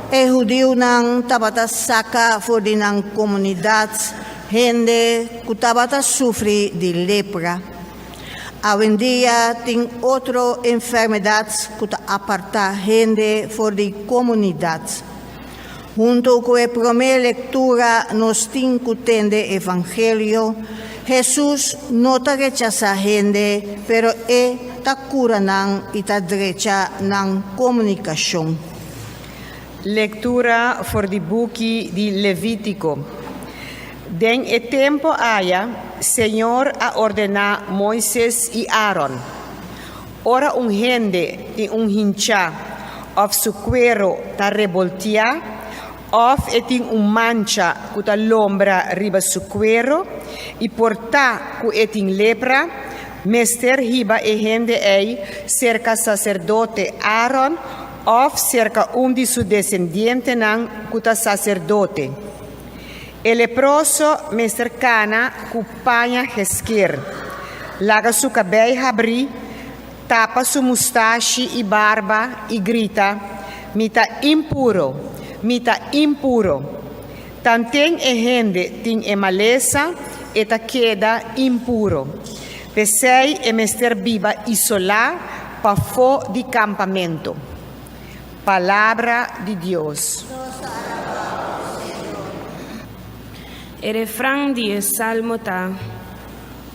judío nang tabata saka for din ang komunidad gente que tabata sufre de lepra. Hoy en día ting otro enfermedades que aparta gente for de comunidad. Junto con la primera lectura nos tincutende evangelio, Jesús no te rechaza gente, pero ta cura nang ita derecha nang comunicación. Lectura for di buki di Levitico. Den e tempo haya, Señor a ordenar Moisés y Aaron. Ora un gente y un hincha, of su cuero ta revoltia, of etin un mancha cuta l'ombra riba su cuero, y porta cu etin lepra, mester hiba e gente ei cerca sacerdote Aaron, of cerca di su descendiente nan cuta sacerdote. El leproso mester cana cu paña jesquer, laga su cabello abri, tapa su mustache y barba y grita, mita impuro, mita impuro. Tanten e gente tin e maleza eta queda impuro. Pesei e mester viva isolá pa fo di campamento. Palabra de Dios. El refrán de Salmo está: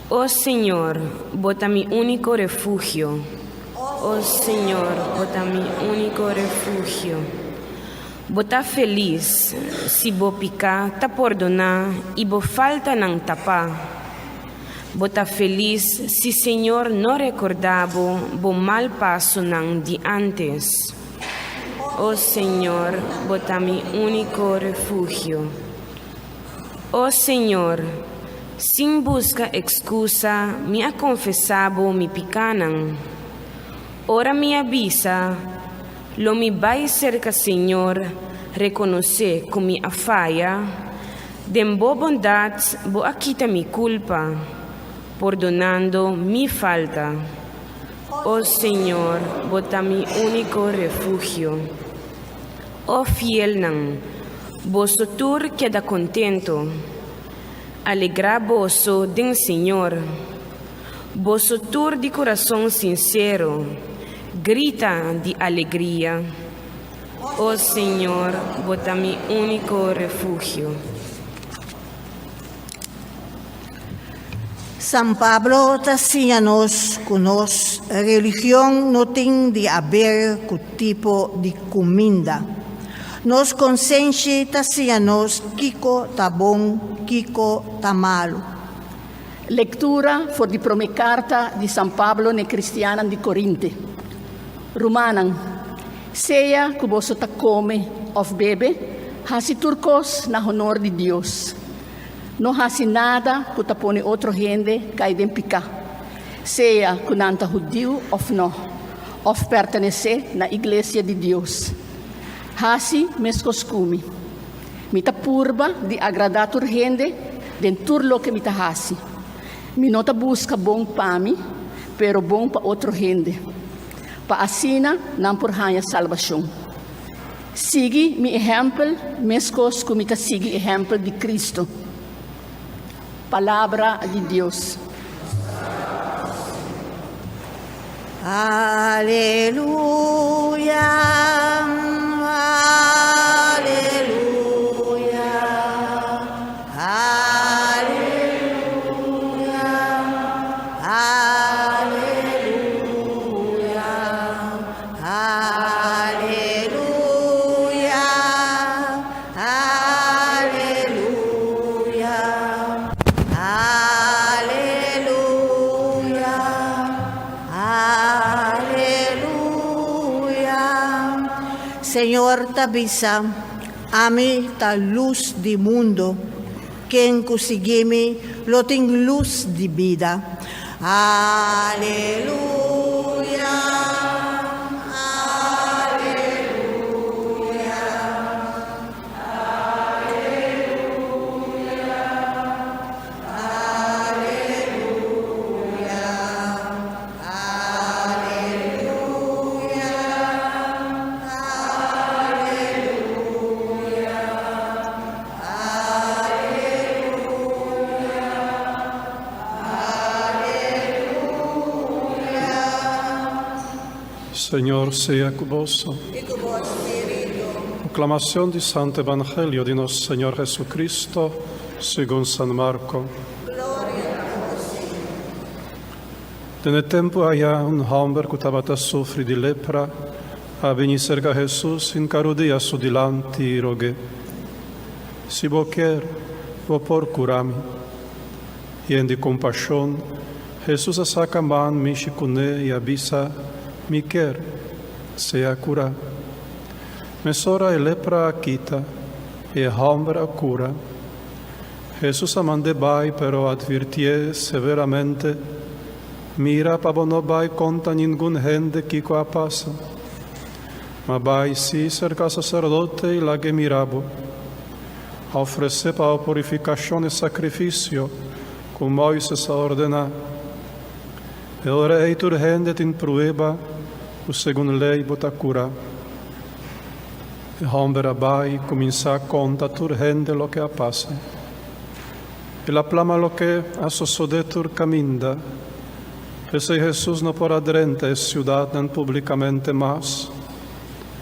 oh Señor, bota mi único refugio. Oh Señor, bota mi único refugio. Bota feliz, si bo pica, ta perdona, y bo falta nan tapa. Bota feliz, si Señor no recordaba bo mal paso nan di antes. Oh Señor, bota mi único refugio. Oh Señor, sin busca excusa, me ha confesado mi picanan. Ora me avisa, lo mi vai cerca Señor, reconoce con mi afaya, den bo bondad, bo aquita mi culpa, perdonando mi falta. Oh Señor, bota mi único refugio. Oh fiel nan, vosotros queda contento, alegra vosso del Señor, vosotros de corazón sincero, grita de alegría. Oh Señor, bota mi único refugio. San Pablo nos conos religión no tiene de haber cu tipo de comida. Nos consciente nos kiko ta bon, kiko ta malo. Lectura for di prome carta di San Pablo ne cristiana di Corinte. Romanan, seja que vosso ta come of bebe, hasi turcos na honor di Dios. No hasi nada que ta pone outro gente cai den pica. Seja que nanta judio of no, of pertenece na iglesia di Dios. Hasi mes costume. Mita purba di agradatur gente den turlo que mita hasi. Mi nota busca bom pa mi, pero bom pa outro gente. Pa assina não por hanha salvação. Sigue mi exemplo, mescos como mita sigue exemplo de Cristo. Palavra de Deus. Aleluia. Señor tabisa, ami ta luz di mundo, quien conseguime lo ting luz di vida. Aleluya. Señor sea con vos. Proclamación del Santo Evangelio de nuestro Señor Jesucristo según San Marco. Nel tempo aia un hombre che stava a soffrire di lepra, a venire cerca Jesus in carodia su dilanti roghe. Si vuol por curami. E in di compassion, Jesus a saca man mishi cune e abisa, mi quer, sea cura. Mesora e lepra akita, e hombre a cura. Jesus a mande bai, però advirtie severamente, mira pa no bai conta ningun gente que qua passa. Ma bai si cerca sacerdote e la que mirabo. A oferecer para a purificação e sacrifício, como Moisés a ordena. E ora eitur gente in prueba, o segundo lei bota cura. E hombre bai comincia a conta tur gente lo que a passa. E la plama lo que a sosodetur caminda. Ese Jesus no por adrente a ciudad nan publicamente mas,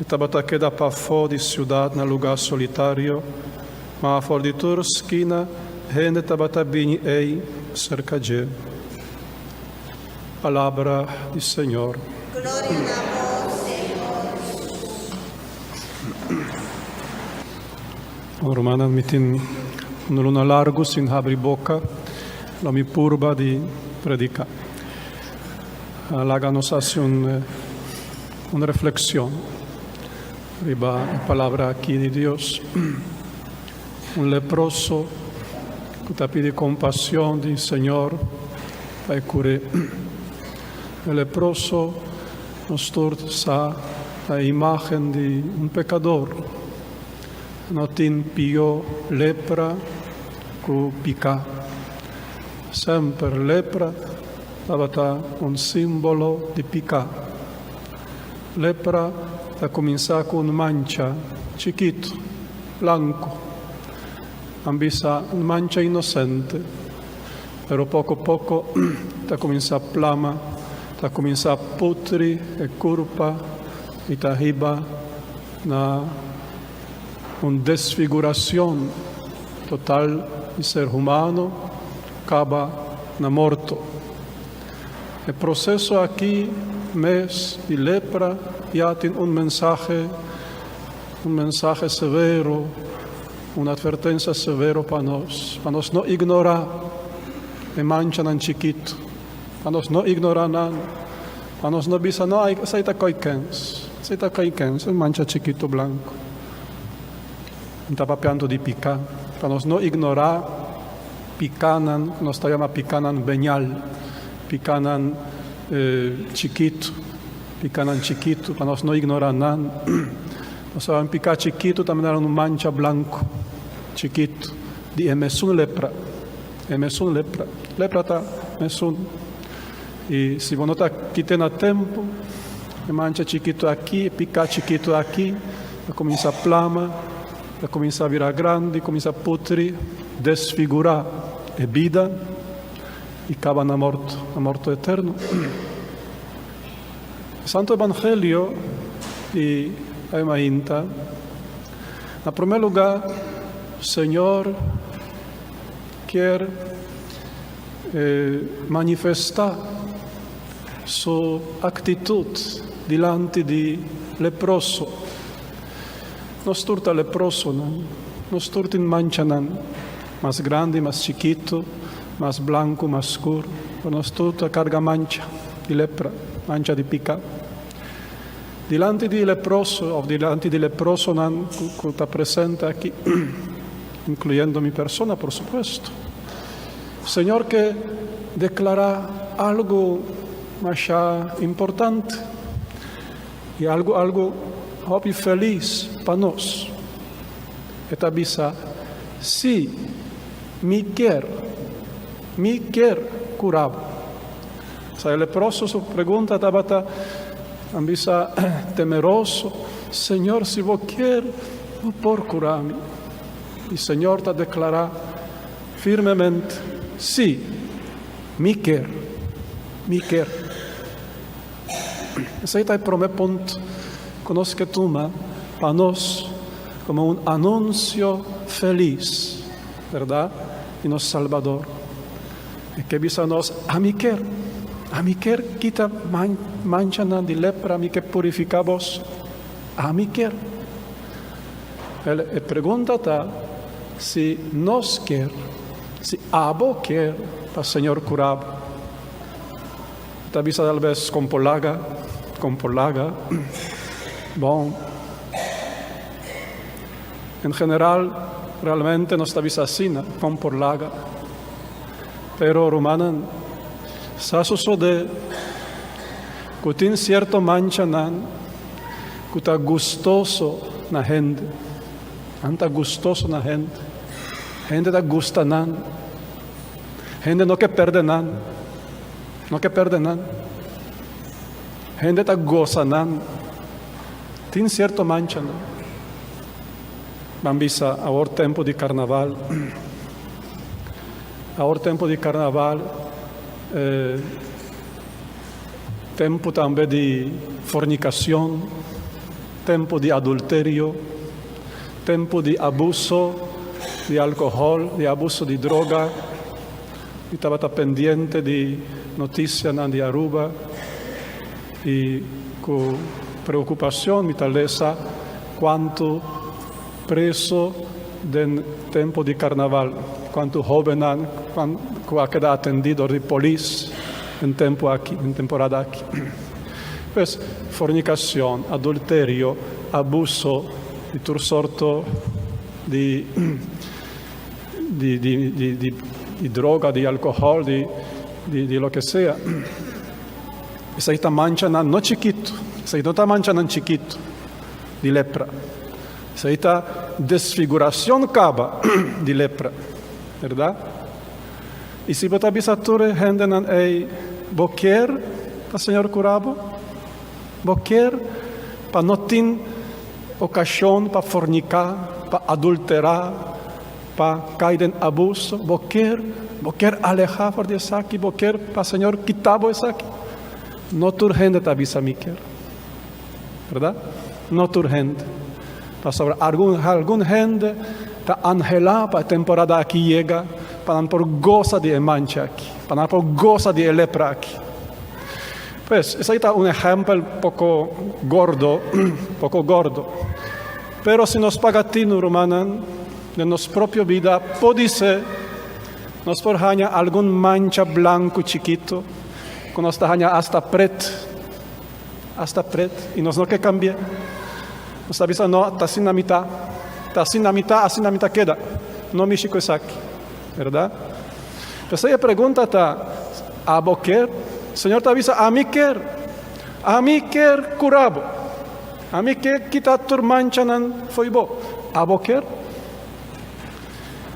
e tabata queda pa fo di ciudad na lugar solitário, ma a for di tur esquina, gente tabata bini ei cerca de. Palabra di Senhor. Gloria a vos, Señor. Romana mitin un luna largo sin abri boca, la mi purba di predica. Háganos así una reflexión. Riba la palabra aquí de Dios. Un leproso que te pide compasión del Señor para curar. El leproso nos torna la imagen de un pecador. No tiene pio lepra que pica. Sempre lepra stava un simbolo di picca. Lepra da cominciare con mancha, chiquito, blanco, ambisa una mancha innocente, però poco a poco da cominciare a plama, da cominciare a putri e curpa, e da riba na una desfigurazione total del ser umano, acaba na morto. El proceso aquí, mes de lepra, ya tiene un mensaje severo, una advertencia severa para nos no ignorar el mancha tan chiquito, para nos no ignorar nada, para nos no bisa, no hay, aceita coiquens, el mancha chiquito blanco. Está papeando de picar, para nos no ignorar, picanan, nos llama picanan beñal. Picanan chiquito, para nós não ignorar nada. Nós vamos picar chiquito, também era uma mancha blanco, chiquito, de emesun lepra. Lepra está emesun. E se você não está quitando tempo, mancha chiquito aqui, picar chiquito aqui, começa a plama, começa a virar grande, começa a putrir, desfigurar a vida. E acaba na morte eterno. Santo Evangelio e a imaginta, na primeiro lugar, o Senhor quer manifestar sua atitude diante de leproso. Nós turta leproso, nós turta in mancha, mais grande, mais chiquito, más blanco, más oscuro, pero nos tutta carga mancha di lepra, mancha di pica. Delante di leproso, o delante di leproso que está presente aquí, incluyendo mi persona, por supuesto. Señor que declara algo más importante y algo óbvio feliz para nós. Esta avisa, sí, me quer curar. O sea, el leproso su pregunta estaba ambisa temeroso, Señor, si vos quer, vos por curarme. Y el Señor te declara firmemente, sí, me quer. Esse aí está o primeiro ponto. Conosco que toma para nós como um anúncio feliz, verdade? E nosso Salvador. E que bisa nós, a mim quer quita mancha de lepra, a mim quer purificar vos, a mim quer. Ele pergunta se nós quer, se abo quer para o Senhor curar. Talvez talvez com polaga. Bom, em geral, realmente não está assim, com polaga. Pero Romanan, sa sucede que tem certo mancha que está gostoso na gente. Anta gostoso na gente. Gente da gusta nan. Gente não quer perder nan. Não quer perder nan. Gente da goza nan. Tem certo mancha nan. Bambisa, agora tempo de carnaval. Agora tempo de carnaval. Tempo também de fornicação. Tempo de adultério. Tempo de abuso de álcool, de abuso de droga. Eu estava pendente de notícias de Aruba e com preocupação me talvez quanto preso do tempo de carnaval, quanto jovem que ha quedado atendido de polícia em temporada aqui. Pois, fornicação, adultério, abuso de todo sorto de droga, de álcool, de lo que sea. Essa aí está mancha não chiquito. Essa aí não está mancha não chiquito de lepra. Essa aí está desfiguração caba de lepra. Verdade? E se você bisature gente não é boquer para o Senhor curabo, boquer para não ter ocasião para fornicar, para adulterar, para cair em abuso, boquer alejar por isso aqui, boquer para o Senhor quitar isso aqui. Não tur gente está avisa me quer, verdade? Não tur gente. Para sobre algum gente está angelada para a temporada aqui chega, para não por goza de mancha aqui, para não por goza de lepra aqui. Pues, ese está un ejemplo poco gordo. Pero si nos pagatino, romanan, de nuestra propia vida, puede ser, nos porjaña algún mancha blanco chiquito, que nos tajaña hasta pret, y nos no que cambie. Nos avisa, no, está sin la mitad, así la mitad queda. No me chico es aquí, ¿verdad? Entonces ella pregunta, ¿a boquer? El Señor te avisa, a mí quer curabo, a mí quer quitar tu mancha nan foi bo, a vos quer.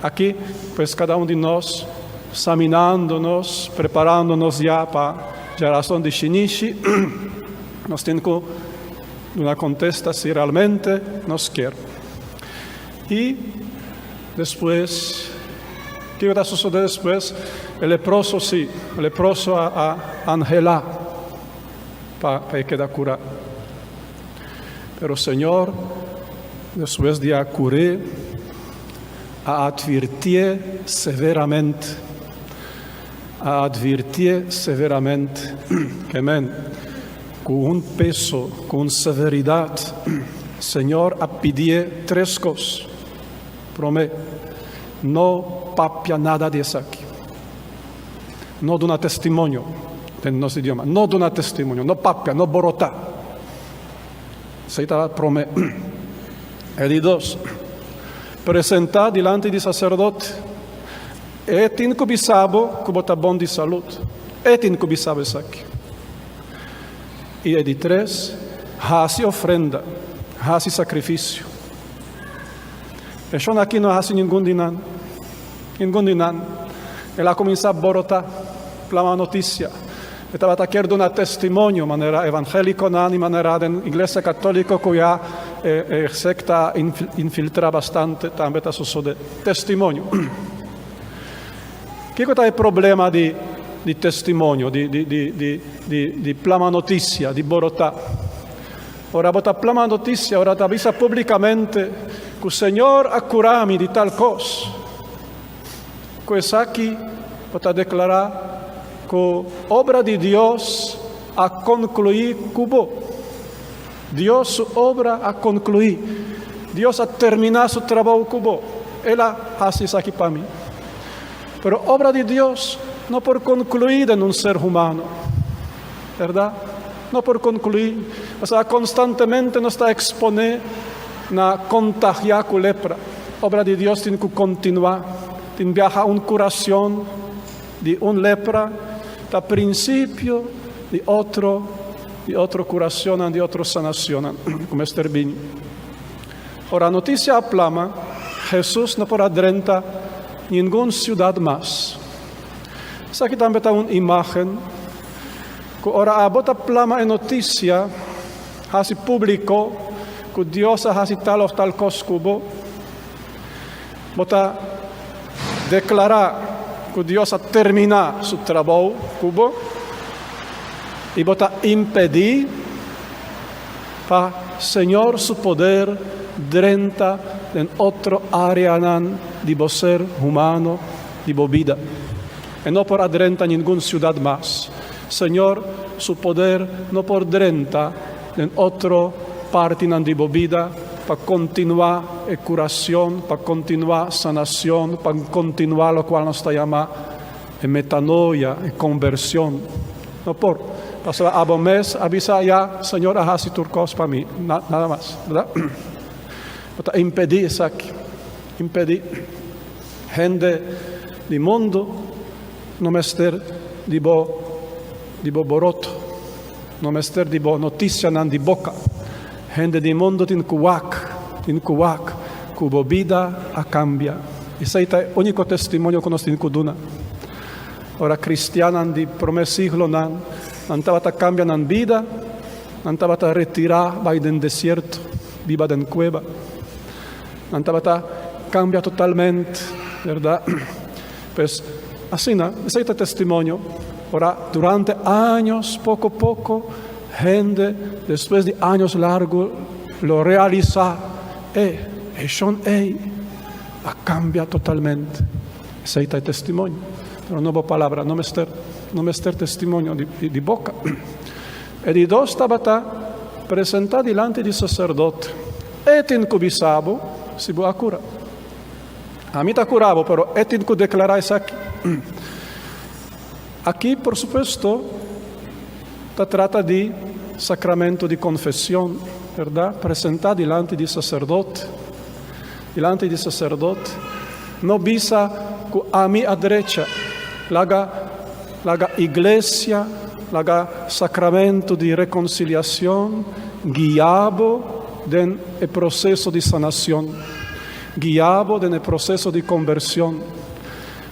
Aqui, pues cada de nós, examinándonos, preparándonos já para a geração de Shinichi, nós temos que uma contesta se realmente nos quer. E depois, o que vai suceder depois? O leproso a angelar para quedar curado. Pero o Senhor, depois de a curar, a advertir severamente, que amém, com peso, com severidade, o Senhor a pedir 3 coisas. Promete, não papia nada disso aqui. Não dá testemunho no nosso idioma, não dá testemunho, não papia, não borota. Isso está promete. E 2, apresentar diante do sacerdote, tem que bisabo que está bom de saúde, tem que bisabo isso aqui. E de 3, hace ofrenda, hace sacrifício. Pessoa aqui não hace nenhum dinan. Ela começa a borotar, plama notícia. Estava querendo um testemunho, maneira evangélica, de maneira da igreja católica, que já secta infiltra bastante, também está sucedendo. Testemunho. O que é o problema de di testimonio, di plama notizia, di borotà. Ora bota plama notizia, ora avvisa pubblicamente che il Signore accurami di tal cosa. Questo qui bota declarare che l'opera di Dio ha concluito cubo. Dio su obra ha concluido. Dio ha terminato su trabajo cubo. Él hace eso aquí para mí. Pero obra de Dios no por concluir en un ser humano, ¿verdad? No por concluir. O sea, constantemente nos está exponiendo a contagiar con lepra. Obra de Dios tiene que continuar. Tiene que viajar una curación de un lepra, da principio de otra curación, de otra sanación, como exterminio. Ora, noticia aplama, Jesús no podrá drenta ninguna ciudad más. Aquí también está una imagen, que ora a bota plama en noticia, así público, que Dios hace tal o tal cosa cubo, bota declarar que Dios ha terminado su trabajo cubo, y bota impedir para Señor su poder drenta en otra área de ser humano, de vida. Y no por adrenta ninguna ciudad más. Señor, su poder no por drenta en otra parte de vida para continuar curación, para continuar sanación, para continuar lo cual nos está llamando metanoia, conversión. No por pasar a mes, avisa ya, Señor, haz turcos para mí, nada más, ¿verdad? Para impedir eso aquí, impedir gente del mundo no me estar de bo boroto, no me estar de bo noticia nan de boca. Gente del mundo tiene que cubo vida a cambia. Ese es el único testimonio que nos tiene que dar. Ora cristiana di prome siglo non stava a cambiare la vida, non stava a ritirare vai del desierto, viva den cueva, non stava a cambiare totalmente, ¿verdad? Pues así, ¿no? Ese es el testimonio. Ora, durante años, poco a poco, gente, después de años largos, lo realiza e son a cambia totalmente. Ese es el testimonio. Pero no hubo palabra, no me estar testimonio de boca. E di dos stava presentado delante del sacerdote. Et incubisabo, si va a curar. A mí está curado, pero et incu declarar eso aquí. Aquí, por supuesto, se trata de sacramento de confesión, ¿verdad? Presentado delante del sacerdote. Delante del sacerdote. No visa a mi derecha. Laga iglesia, laga sacramento de reconciliación, guiado en el proceso de sanación, guiado en el proceso de conversión.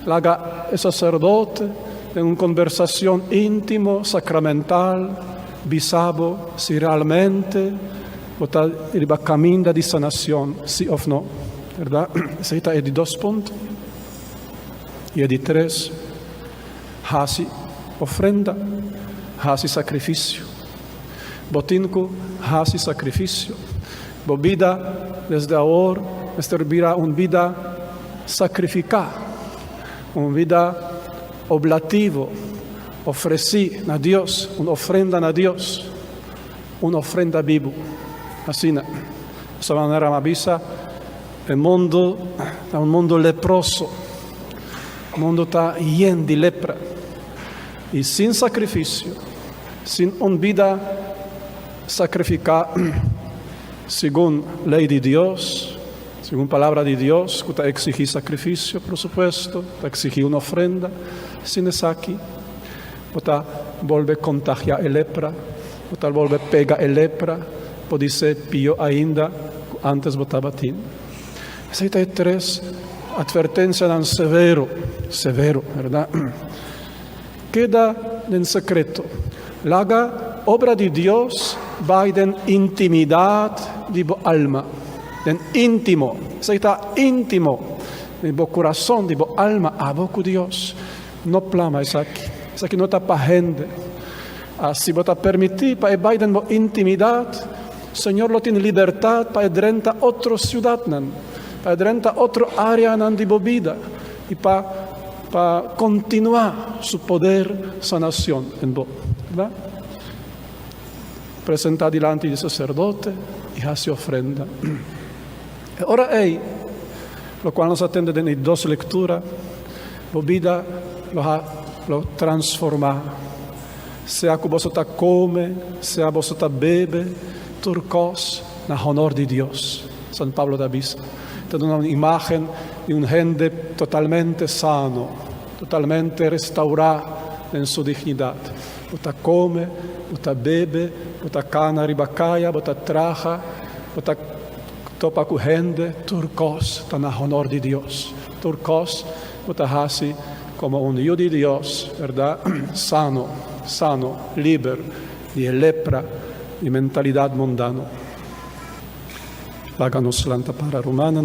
Laga el sacerdote en una conversación íntimo, sacramental, visabo si realmente va camino de sanación, sí o no, ¿verdad? Ese es de 2 puntos. Y de 3. Hasi ofrenda, hasi sacrificio. Botinku, hasi sacrificio. Bo vida desde ahora, servirá una vida sacrificada, una vida oblativo, ofrecí a Dios, una ofrenda a Dios, una ofrenda viva. Así, de esa manera me avisa el mundo, es un mundo leproso. El mundo está lleno de lepra. Y sin sacrificio, sin una vida sacrificada, según ley de Dios, según palabra de Dios, que te exige sacrificio, por supuesto, te exige una ofrenda, sin eso aquí, te vuelve a contagiar el lepra, te vuelve a pegar el lepra, puede ser peor ainda, antes botaba tin. Ese hay 3 advertencias tan severo, ¿verdad? Queda en secreto. La obra de Dios va en intimidad de tu alma, en íntimo, se está íntimo de tu corazón, de tu alma, a boca Dios. No plama es aquí. Isso aqui não está para rende. Se você permitir para ir em intimidade, o Senhor lo tem liberdade para ir dentro de outra cidade, para ir dentro de outra área de vida e para continuar seu poder, sanação em você. Apresentar diante do sacerdote e a sua ofrenda. Ora lo qual nos atende em 2 leituras, a vida lo transforma. Sea que você come, sea você bebe, turcos na honor de Deus. São Pablo da Vista. Tem uma imagem de gente totalmente sano, totalmente restaurado em sua dignidade. Você come, você bebe, você cana ribacaia, você traja, você topa com gente, turcos, está na honor de Deus. Turcos, você hace como um Hijo de Deus, verdade? Sano, livre de lepra, de mentalidade mundana. Láganos lanta para Romana.